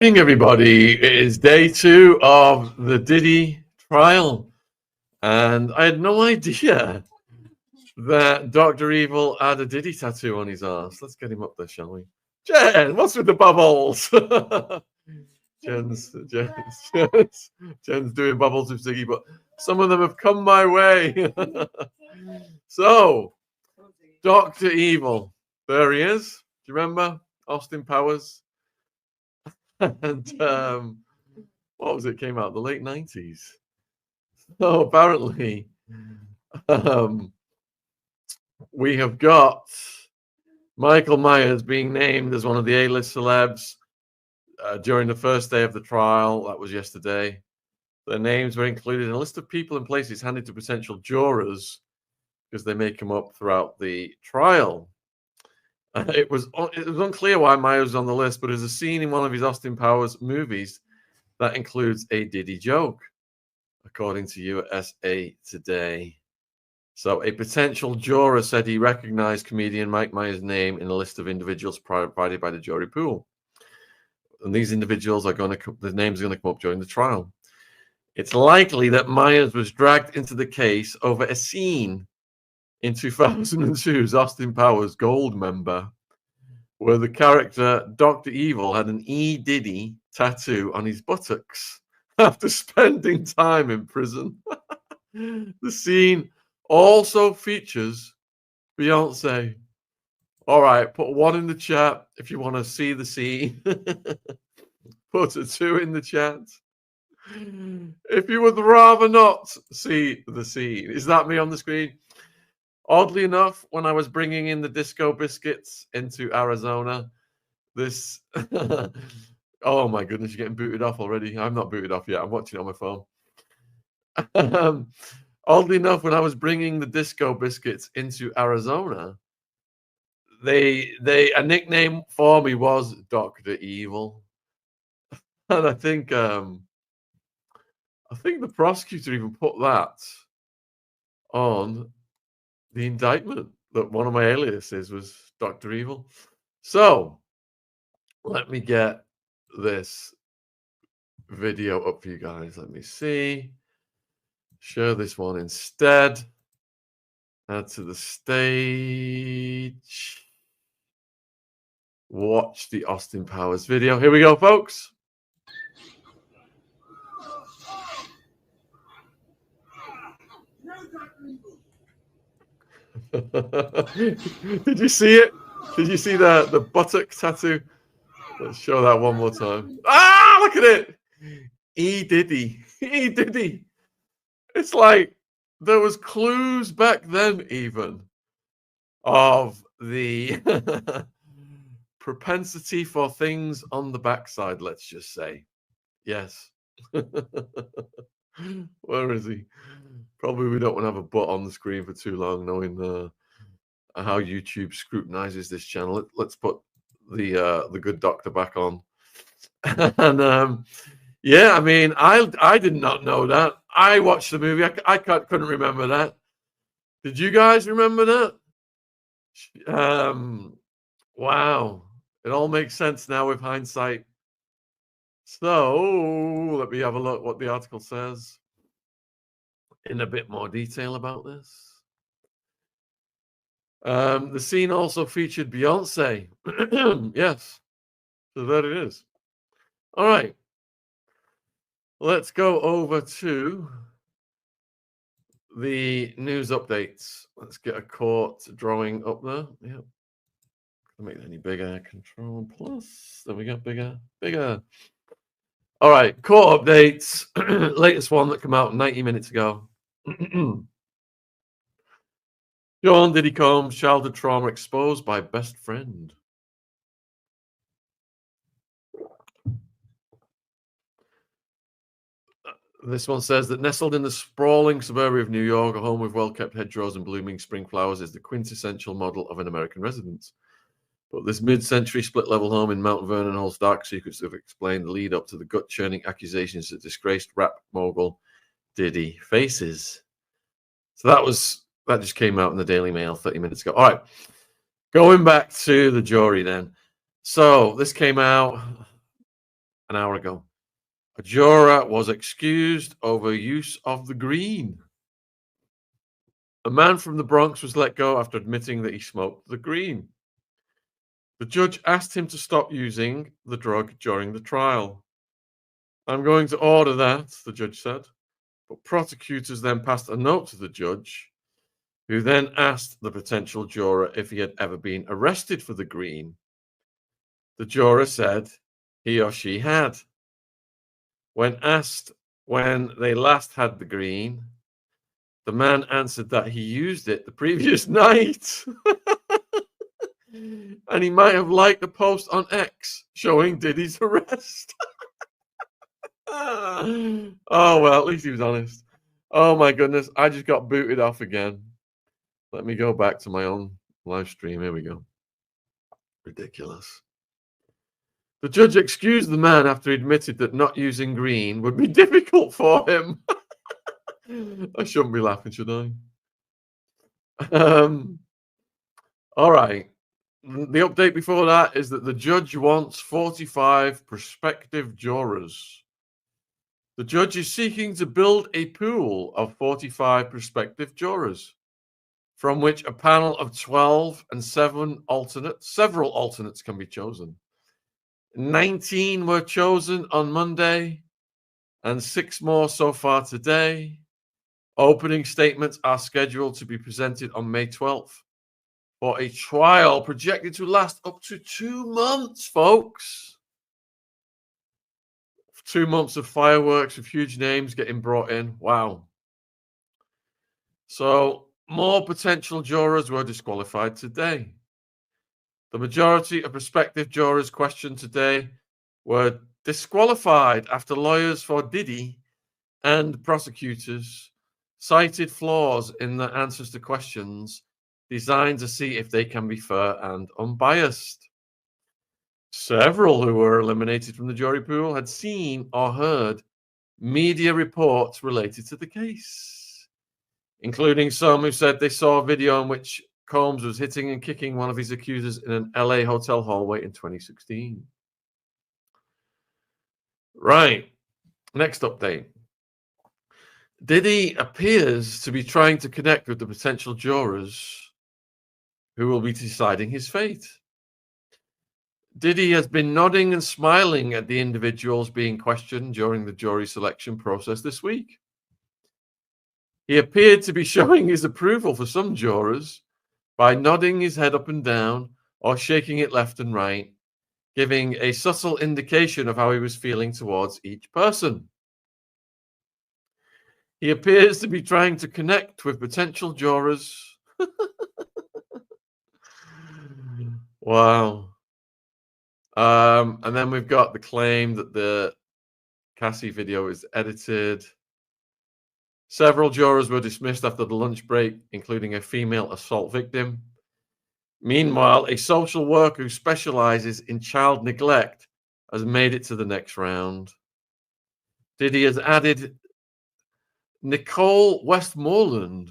Good evening, everybody. It is day 2 of the Diddy trial, and I had no idea that Dr. Evil had a Diddy tattoo on his arse. Let's get him up there, shall we? Jen, what's with the bubbles? Jen's doing bubbles with Ziggy, but some of them have come my way. So, Dr. Evil, there he is. Do you remember Austin Powers? And what was it? Came out the late 90s. So apparently, we have got Michael Myers being named as one of the A-list celebs during the first day of the trial. That was yesterday. Their names were included in a list of people and places handed to potential jurors because they may come up throughout the trial. It was unclear why Myers was on the list, but there's a scene in one of his Austin Powers movies that includes a Diddy joke, according to USA Today. So a potential juror said he recognized comedian Mike Myers' name in a list of individuals provided by the jury pool. And these individuals are going to, the names are going to come up during the trial. It's likely that Myers was dragged into the case over a scene in 2002's Austin Powers Gold Member, where the character Dr. Evil had an E. Diddy tattoo on his buttocks after spending time in prison. The scene also features Beyonce. All right, put 1 in the chat if you want to see the scene. Put a 2 in the chat if you would rather not see the scene. Is that me on the screen? Oddly enough, when I was bringing in the disco biscuits into Arizona, this oh my goodness, you're getting booted off already. I'm not booted off yet. I'm watching it on my phone. Oddly enough, when I was bringing the disco biscuits into Arizona, a nickname for me was Dr. Evil, and I think the prosecutor even put that on the indictment, that one of my aliases was Dr. Evil. So let me get this video up for you guys. Let me see. Share this one instead. Add to the stage. Watch the Austin Powers video. Here we go, folks. Did you see it? Did you see the buttock tattoo? Let's show that one more time. Ah, look at it. E. Diddy. E. Diddy. It's like there was clues back then even of the propensity for things on the backside, let's just say. Yes. Where is he? Probably we don't want to have a butt on the screen for too long, knowing how YouTube scrutinizes this channel. Let's put the good doctor back on. And yeah, I mean, I did not know that. I watched the movie. I couldn't remember that. Did you guys remember that? Wow. It all makes sense now with hindsight. So let me have a look what the article says in a bit more detail about this. The scene also featured Beyonce. Yes. So there it is. All right. Let's go over to the news updates. Let's get a court drawing up there. Yep. Make it any bigger. Control plus. There we go. Bigger. All right. Court updates. Latest one that came out 90 minutes ago. Shaun Diddy Combs' childhood trauma exposed by best friend. This one says that nestled in the sprawling suburbia of New York, a home with well-kept hedgerows and blooming spring flowers is the quintessential model of an American residence. But this mid-century split-level home in Mount Vernon holds dark secrets that have explained the lead-up to the gut-churning accusations that disgraced rap mogul Diddy faces. So that just came out in the Daily Mail 30 minutes ago. All right, going back to the jury then. So this came out an hour ago. A juror was excused over use of the green. A man from the Bronx was let go after admitting that he smoked the green. The judge asked him to stop using the drug during the trial. I'm going to order that, the judge said. But prosecutors then passed a note to the judge, who then asked the potential juror if he had ever been arrested for the green. The juror said he or she had. When asked when they last had the green, the man answered that he used it the previous night. And he might have liked a post on X showing Diddy's arrest. Oh, well, at least he was honest. Oh, my goodness. I just got booted off again. Let me go back to my own live stream. Here we go. Ridiculous. The judge excused the man after he admitted that not using green would be difficult for him. I shouldn't be laughing, should I? All right. The update before that is that the judge wants 45 prospective jurors. The judge is seeking to build a pool of 45 prospective jurors, from which a panel of 12 and several alternates can be chosen. 19 were chosen on Monday, and 6 more so far today. Opening statements are scheduled to be presented on May 12th for a trial projected to last up to 2 months, folks. 2 months of fireworks with huge names getting brought in. Wow. So more potential jurors were disqualified today. The majority of prospective jurors questioned today were disqualified after lawyers for Diddy and prosecutors cited flaws in the answers to questions designed to see if they can be fair and unbiased. Several who were eliminated from the jury pool had seen or heard media reports related to the case, including some who said they saw a video in which Combs was hitting and kicking one of his accusers in an LA hotel hallway in 2016. Right. Next update. Diddy appears to be trying to connect with the potential jurors who will be deciding his fate. Diddy has been nodding and smiling at the individuals being questioned during the jury selection process this week. He appeared to be showing his approval for some jurors by nodding his head up and down or shaking it left and right, giving a subtle indication of how he was feeling towards each person. He appears to be trying to connect with potential jurors. Wow. And then we've got the claim that the Cassie video is edited. Several jurors were dismissed after the lunch break, including a female assault victim. Meanwhile, a social worker who specializes in child neglect has made it to the next round. Diddy has added Nicole Westmoreland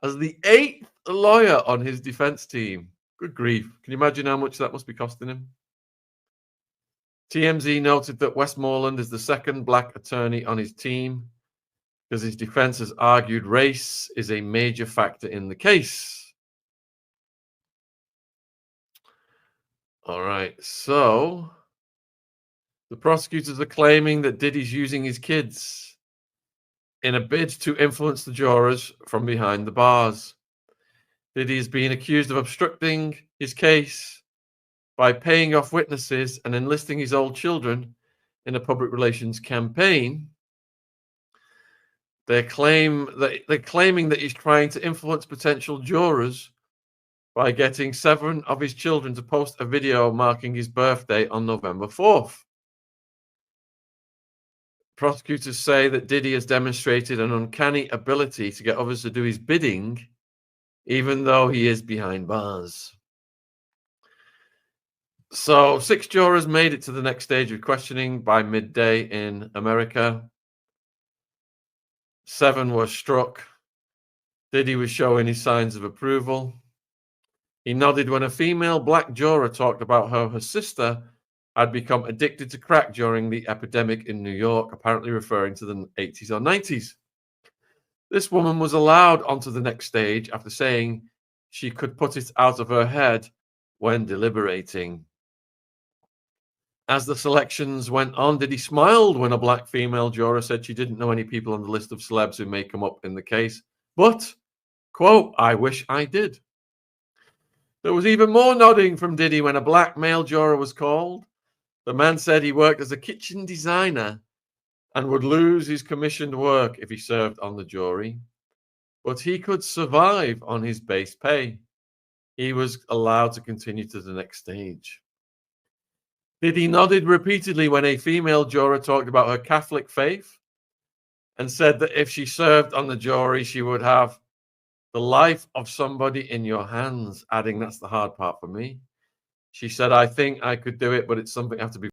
as the 8th lawyer on his defense team. Good grief. Can you imagine how much that must be costing him? TMZ noted that Westmoreland is the second black attorney on his team because his defense has argued race is a major factor in the case. All right, so the prosecutors are claiming that Diddy's using his kids in a bid to influence the jurors from behind the bars. Diddy is being accused of obstructing his case by paying off witnesses and enlisting his old children in a public relations campaign. They're claiming that he's trying to influence potential jurors by getting 7 of his children to post a video marking his birthday on November 4th. Prosecutors say that Diddy has demonstrated an uncanny ability to get others to do his bidding, even though he is behind bars. So 6 jurors made it to the next stage of questioning by midday in America. 7 were struck. Diddy was showing his signs of approval. He nodded when a female black juror talked about how her sister had become addicted to crack during the epidemic in New York, apparently referring to the 80s or 90s. This woman was allowed onto the next stage after saying she could put it out of her head when deliberating. As the selections went on, Diddy smiled when a black female juror said she didn't know any people on the list of celebs who may come up in the case, but, quote, "I wish I did." There was even more nodding from Diddy when a black male juror was called. The man said he worked as a kitchen designer and would lose his commissioned work if he served on the jury, but he could survive on his base pay. He was allowed to continue to the next stage. Diddy nodded repeatedly when a female juror talked about her Catholic faith and said that if she served on the jury, she would have the life of somebody in your hands, adding, "That's the hard part for me." She said, "I think I could do it, but it's something I have to be